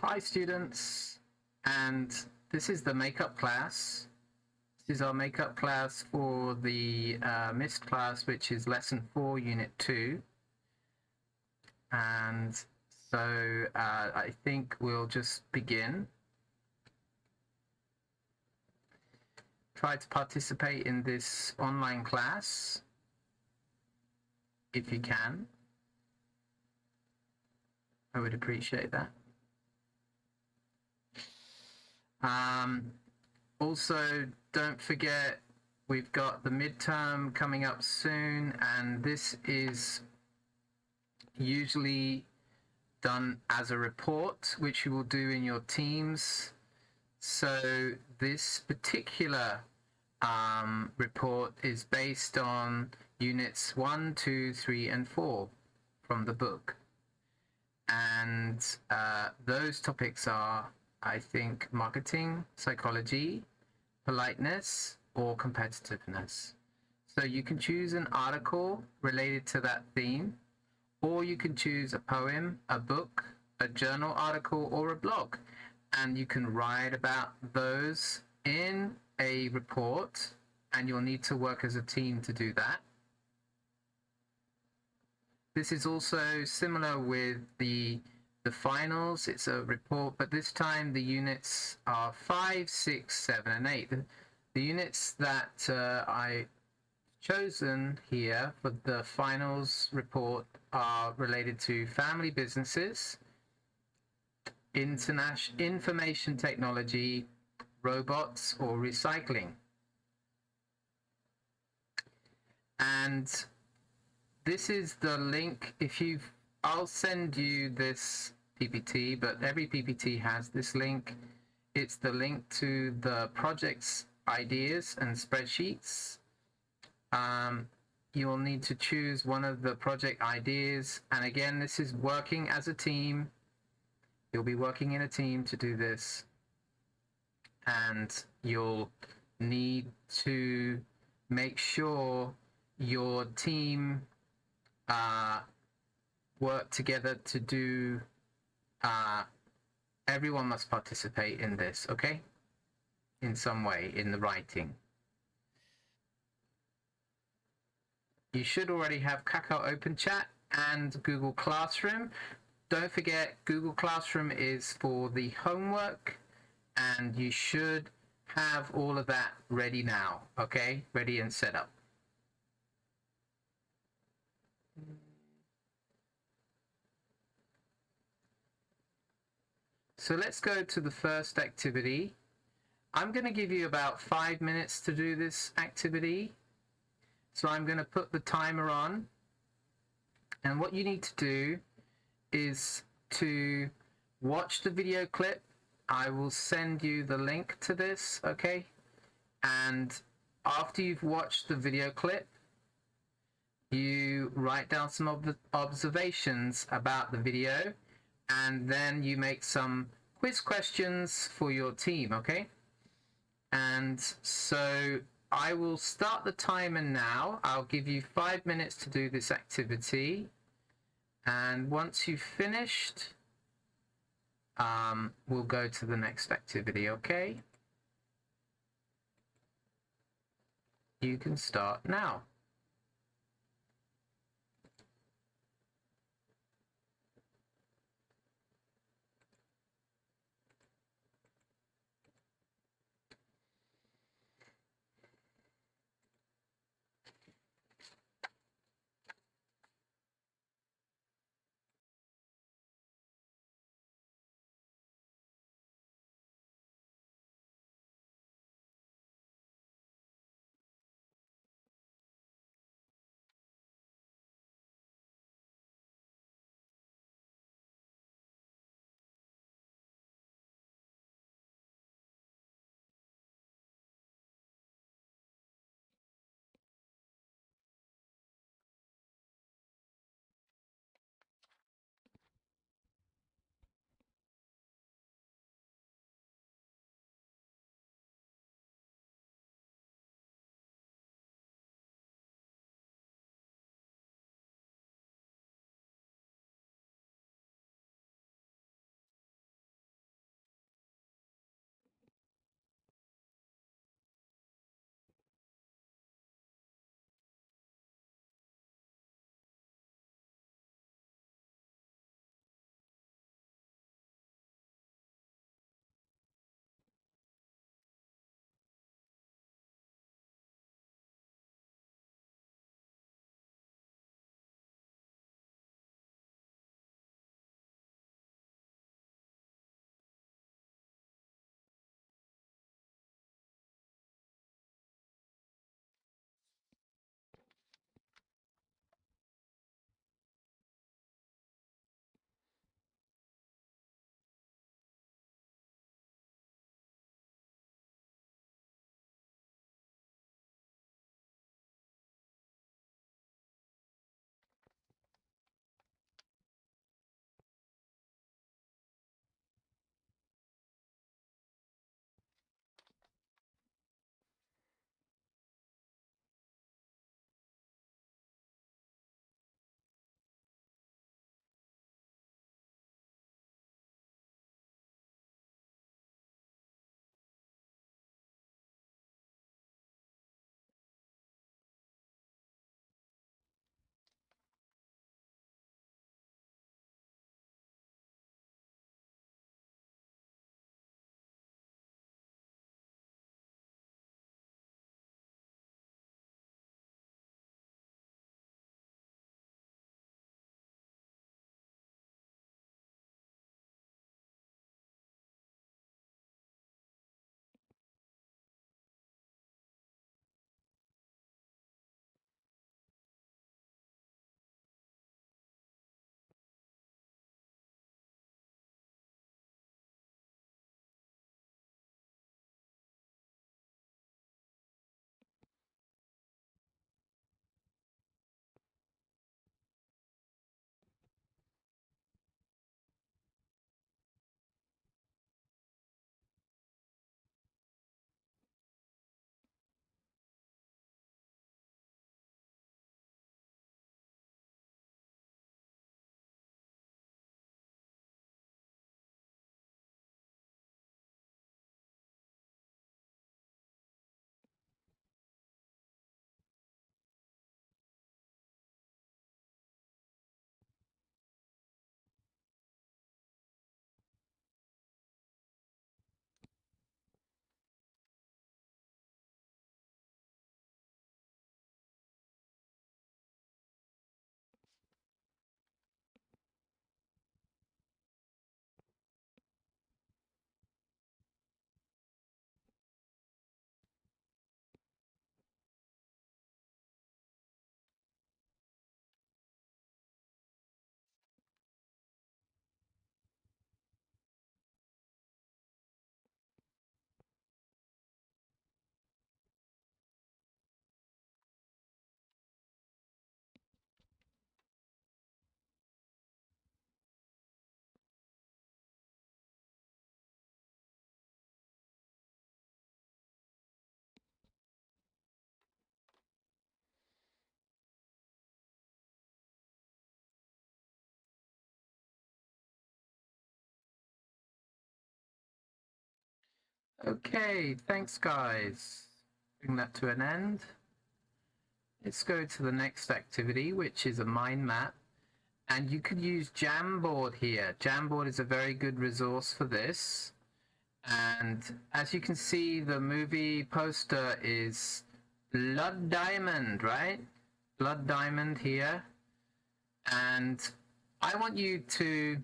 Hi students, and this is the makeup class. This is our makeup class for the missed class, which is lesson 4, unit 2. And so I think we'll just begin. Try to participate in this online class if you can. I would appreciate that. Also, don't forget, we've got the midterm coming up soon, and this is usually done as a report, which you will do in your teams. So this particular report is based on units 1, 2, 3, and 4 from the book. And those topics are, I think, marketing, psychology, politeness, or competitiveness. So you can choose an article related to that theme, or you can choose a poem, a book, a journal article, or a blog. And you can write about those in a report, and you'll need to work as a team to do that. This is also similar with the finals. It's a report, but this time the units are 5, 6, 7, and 8. The units that I chosen here for the finals report are related to family businesses, information technology, robots, or recycling. And this is the link. I'll send you this PPT, but every PPT has this link. It's the link to the project's ideas and spreadsheets. You'll need to choose one of the project ideas. And again, this is working as a team. You'll be working in a team to do this. And you'll need to make sure your team work together to do, everyone must participate in this, okay? In some way, in the writing. You should already have Kakao Open Chat and Google Classroom. Don't forget, Google Classroom is for the homework, and you should have all of that ready now, okay? Ready and set up. So let's go to the first activity. I'm going to give you about 5 minutes to do this activity. So I'm going to put the timer on. And what you need to do is to watch the video clip. I will send you the link to this, okay? And after you've watched the video clip, you write down some observations about the video, and then you make some quiz questions for your team, okay? And so I will start the timer now. I'll give you 5 minutes to do this activity. And once you've finished, we'll go to the next activity, okay? You can start now. Okay, thanks guys. Bring that to an end. Let's go to the next activity, which is a mind map. And you could use Jamboard here. Jamboard is a very good resource for this. And as you can see, the movie poster is Blood Diamond, right? Blood Diamond here. And I want you to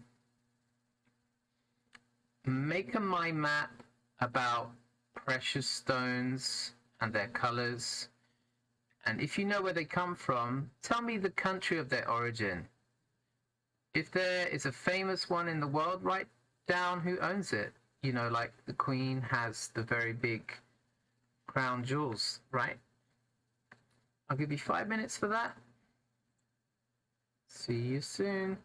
make a mind map about precious stones and their colors. And if you know where they come from, tell me the country of their origin. If there is a famous one in the world, write down who owns it. You know, like the Queen has the very big crown jewels, right? I'll give you 5 minutes for that. See you soon.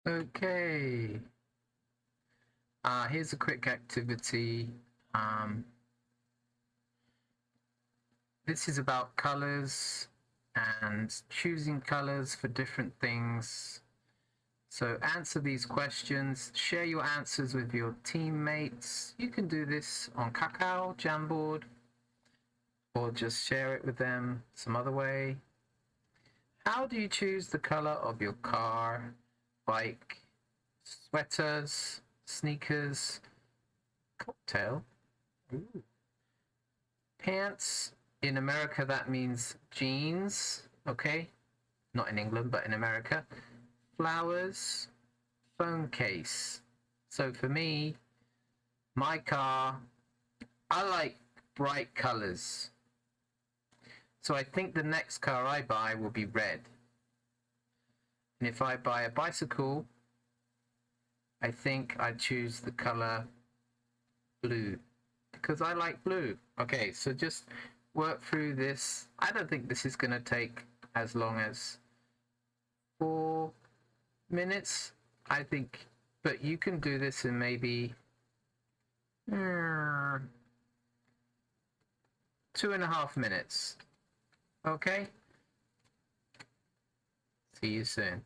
Okay. Here's a quick activity. This is about colors and choosing colors for different things. So answer these questions, share your answers with your teammates. You can do this on Kakao, Jamboard, or just share it with them some other way. How do you choose the color of your car, bike, sweaters, sneakers, cocktail, ooh, pants? In America, that means jeans, okay? Not in England, but in America. Flowers, phone case. So for me, my car, I like bright colors. So I think the next car I buy will be red. And if I buy a bicycle, I think I'd choose the color blue because I like blue. Okay, so just work through this. I don't think this is going to take as long as 4 minutes, I think, but you can do this in maybe 2.5 minutes. Okay? See you soon.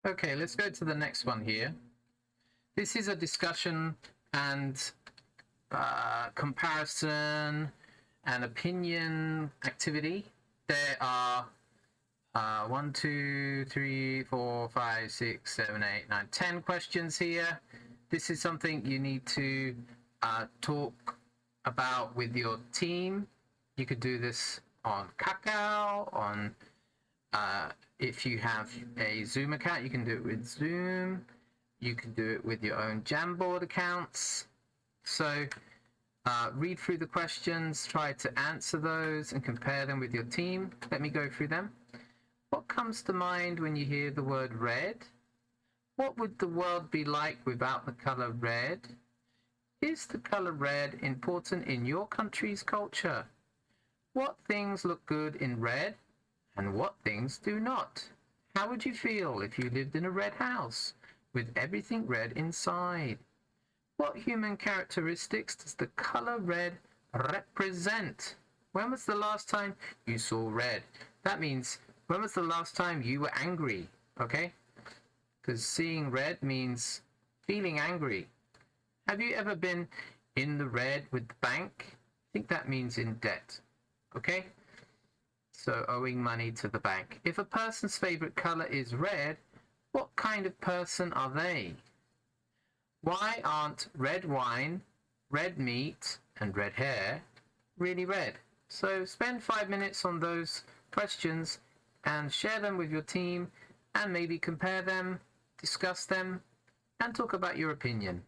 Okay, let's go to the next one here. This is a discussion and comparison and opinion activity. There are 1, 2, 3, 4, 5, 6, 7, 8, 9, 10 questions here. This is something you need to talk about with your team. You could do this on Kakao, on if you have a Zoom account, you can do it with Zoom. You can do it with your own Jamboard accounts. So read through the questions, try to answer those and compare them with your team. Let me go through them. What comes to mind when you hear the word red? What would the world be like without the color red? Is the color red important in your country's culture? What things look good in red and what things do not? How would you feel if you lived in a red house with everything red inside? What human characteristics does the color red represent? When was the last time you saw red? That means, when was the last time you were angry? Okay? Because seeing red means feeling angry. Have you ever been in the red with the bank? I think that means in debt. Okay? So owing money to the bank. If a person's favorite color is red, what kind of person are they? Why aren't red wine, red meat, and red hair really red? So spend 5 minutes on those questions and share them with your team and maybe compare them, discuss them, and talk about your opinion.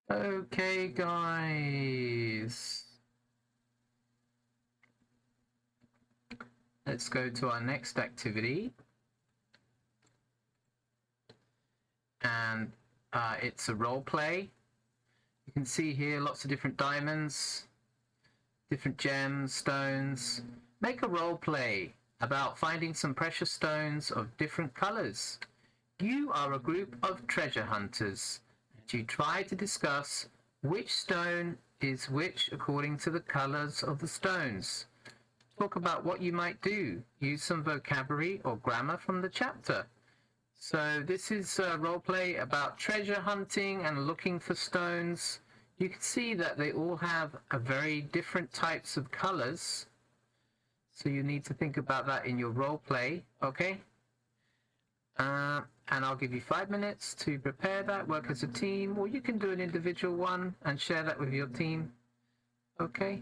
Okay, guys. Let's go to our next activity. And it's a role play. You can see here lots of different diamonds, different gems, stones. Make a role play about finding some precious stones of different colors. You are a group of treasure hunters, and you try to discuss which stone is which according to the colors of the stones. Talk about what you might do. Use some vocabulary or grammar from the chapter. So this is a role play about treasure hunting and looking for stones. You can see that they all have a very different types of colors. So you need to think about that in your role play, okay? And I'll give you 5 minutes to prepare that, work as a team, or you can do an individual one and share that with your team, okay?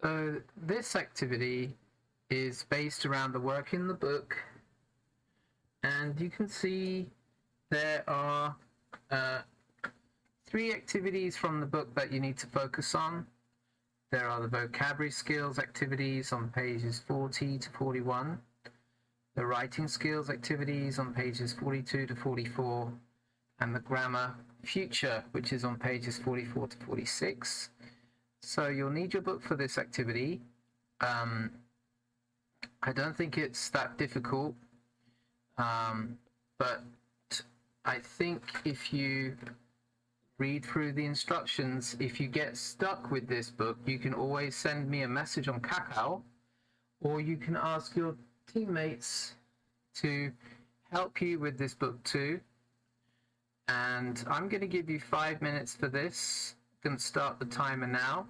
So this activity is based around the work in the book, and you can see there are 3 activities from the book that you need to focus on. There are the vocabulary skills activities on pages 40 to 41, the writing skills activities on pages 42 to 44, and the grammar future, which is on pages 44 to 46. So you'll need your book for this activity. I don't think it's that difficult, but I think if you read through the instructions, if you get stuck with this book, you can always send me a message on Kakao, or you can ask your teammates to help you with this book too. And I'm going to give you 5 minutes for this. I'm going to start the timer now.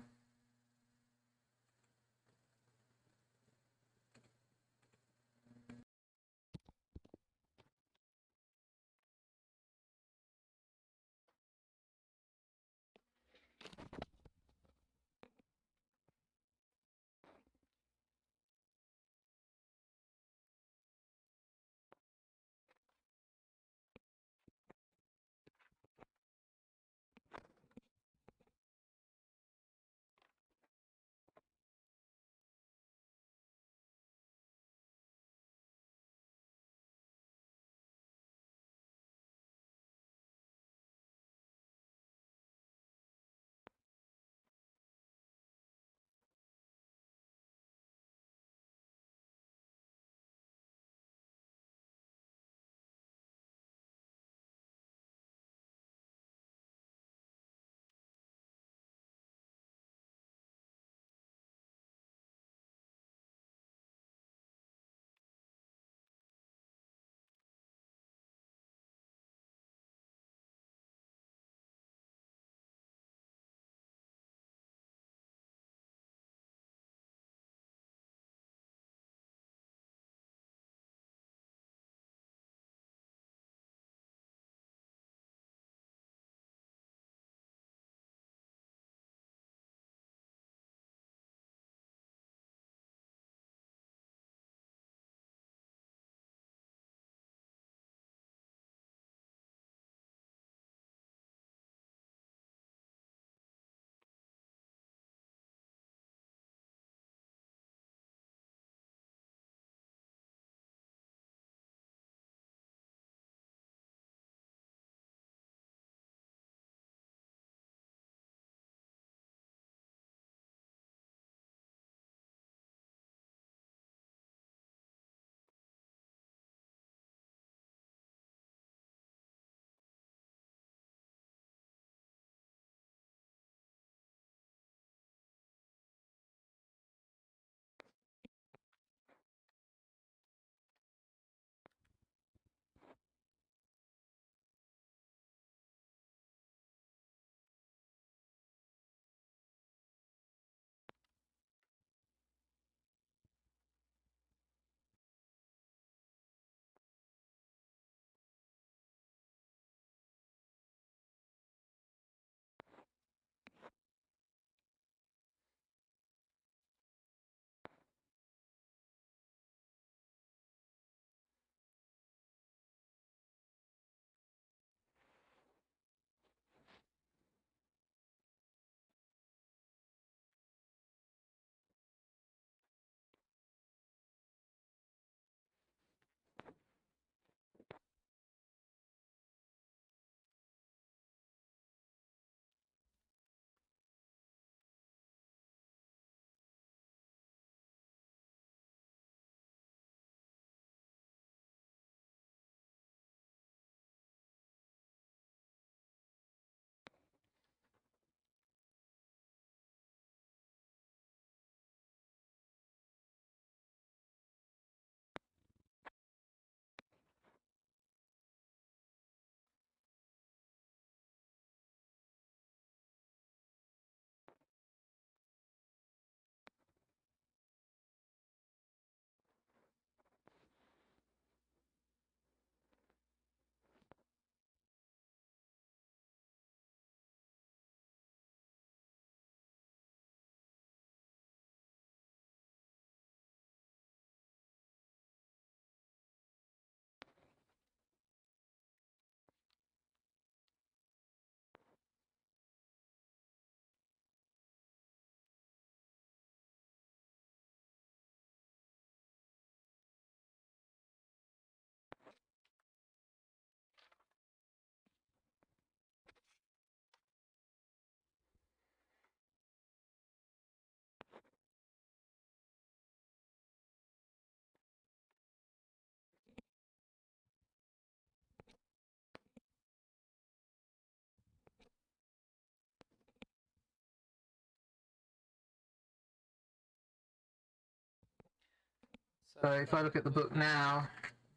So if I look at the book now,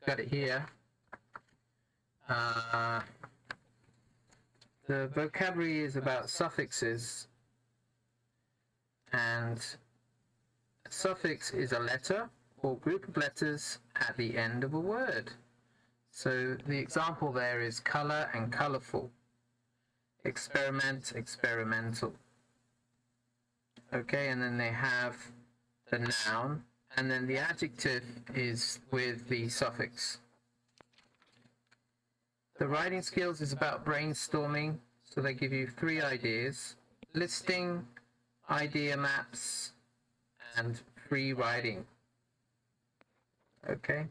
got it here. The vocabulary is about suffixes, and a suffix is a letter or group of letters at the end of a word. So the example there is color and colorful, experiment, experimental. Okay, and then they have the noun, and then the adjective is with the suffix. The writing skills is about brainstorming, so they give you 3 ideas: listing, idea maps, and free writing. Okay,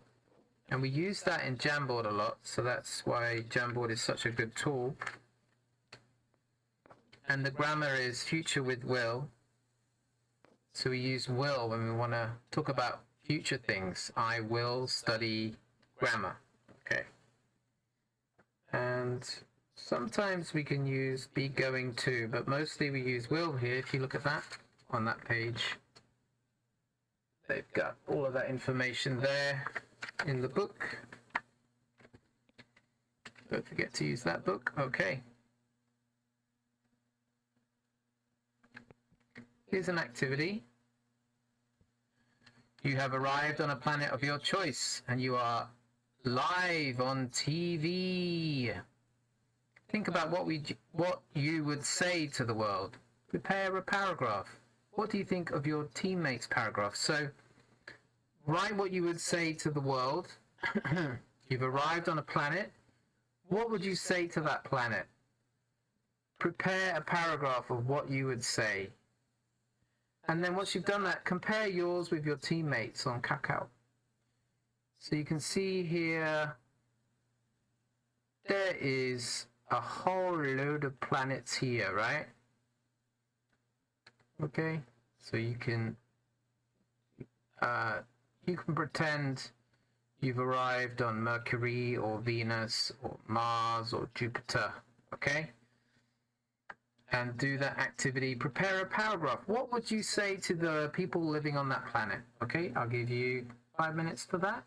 and we use that in Jamboard a lot, so that's why Jamboard is such a good tool. And the grammar is future with will, so we use will when we want to talk about future things. I will study grammar. Okay. And sometimes we can use be going to, but mostly we use will here. If you look at that on that page, they've got all of that information there in the book. Don't forget to use that book. Okay. Here's an activity. You have arrived on a planet of your choice and you are live on TV. Think about what you would say to the world. Prepare a paragraph. What do you think of your teammates' paragraph? So write what you would say to the world. You've arrived on a planet. What would you say to that planet? Prepare a paragraph of what you would say. And then once you've done that, compare yours with your teammates on Kakao. So you can see here, there is a whole load of planets here, right? Okay, so you can pretend you've arrived on Mercury or Venus or Mars or Jupiter, okay? And do that activity. Prepare a paragraph. What would you say to the people living on that planet? Okay, I'll give you 5 minutes for that.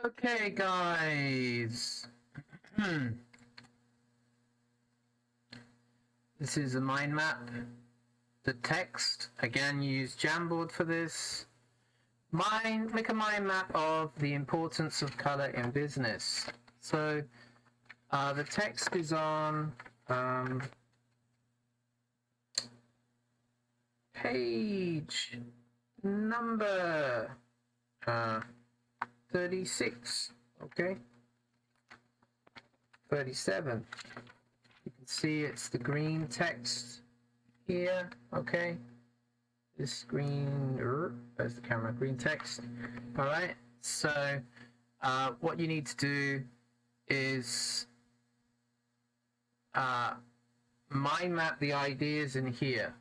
Okay, guys. This is a mind map. The text, again, use Jamboard for this. Make a mind map of the importance of color in business. So the text is on page number 36, okay? 37. You can see it's the green text here, okay? This green, there's the camera, green text. All right, so what you need to do is mind map the ideas in here.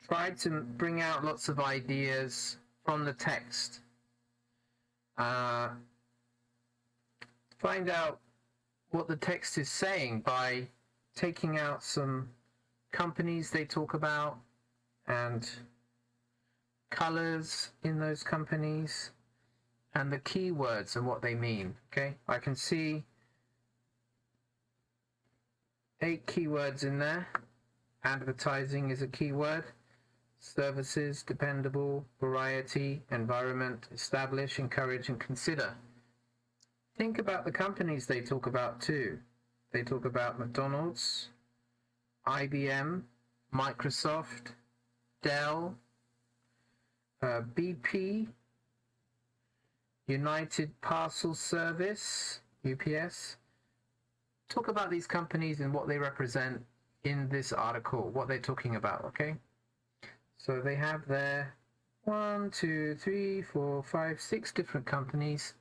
Try to bring out lots of ideas from the text. Find out what the text is saying by taking out some companies they talk about and colors in those companies and the keywords and what they mean. Okay, I can see 8 keywords in there. Advertising is a keyword. Services, dependable, variety, environment, establish, encourage, and consider. Think about the companies they talk about too. They talk about McDonald's, IBM, Microsoft, Dell, BP, United Parcel Service, UPS. Talk about these companies and what they represent in this article, what they're talking about, okay? So they have there 1, 2, 3, 4, 5, 6 different companies.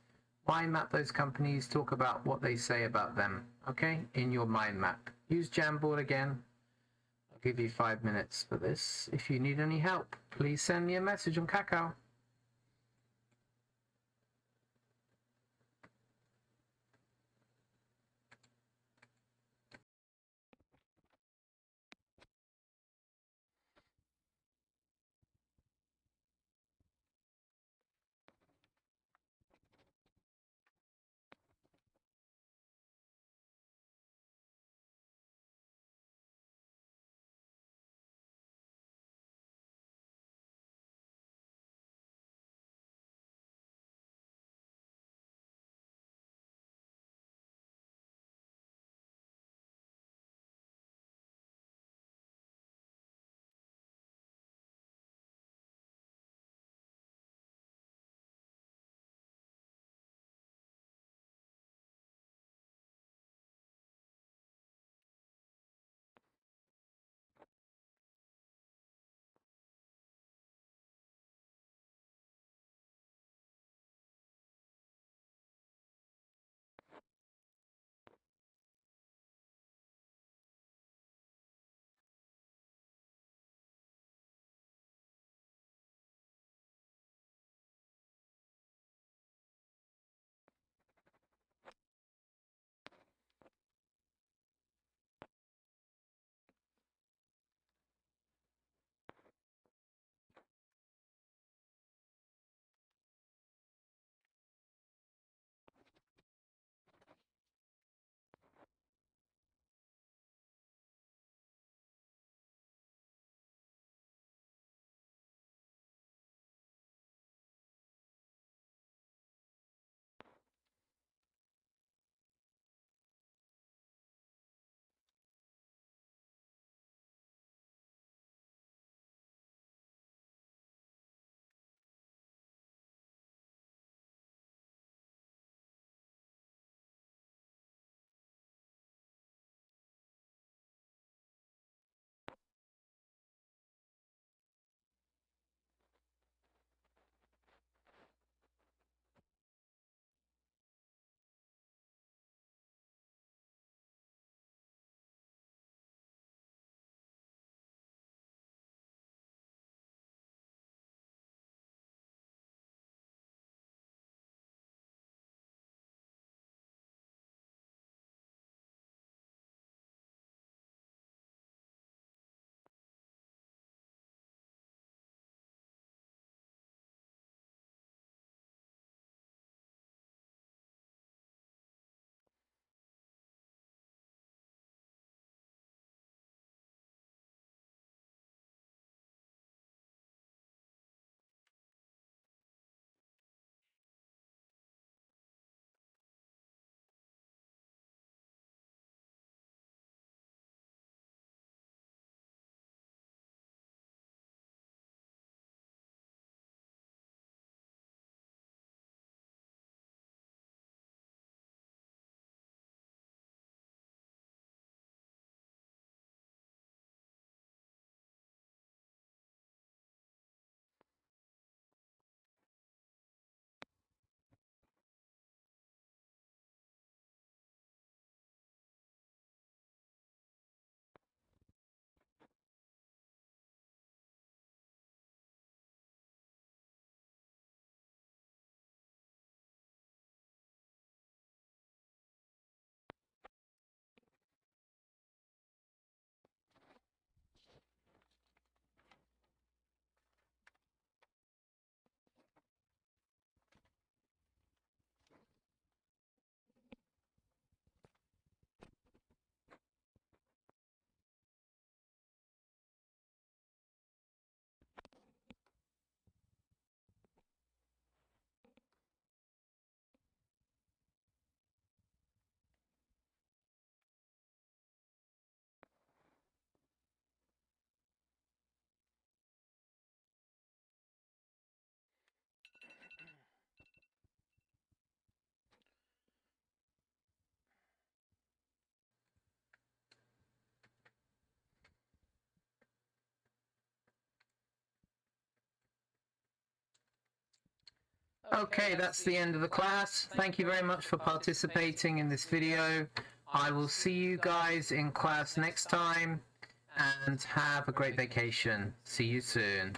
Mind map those companies, talk about what they say about them, okay, in your mind map. Use Jamboard again. I'll give you 5 minutes for this. If you need any help, please send me a message on Kakao. Okay, that's the end of the class. Thank you very much for participating in this video. I will see you guys in class next time, and have a great vacation. See you soon.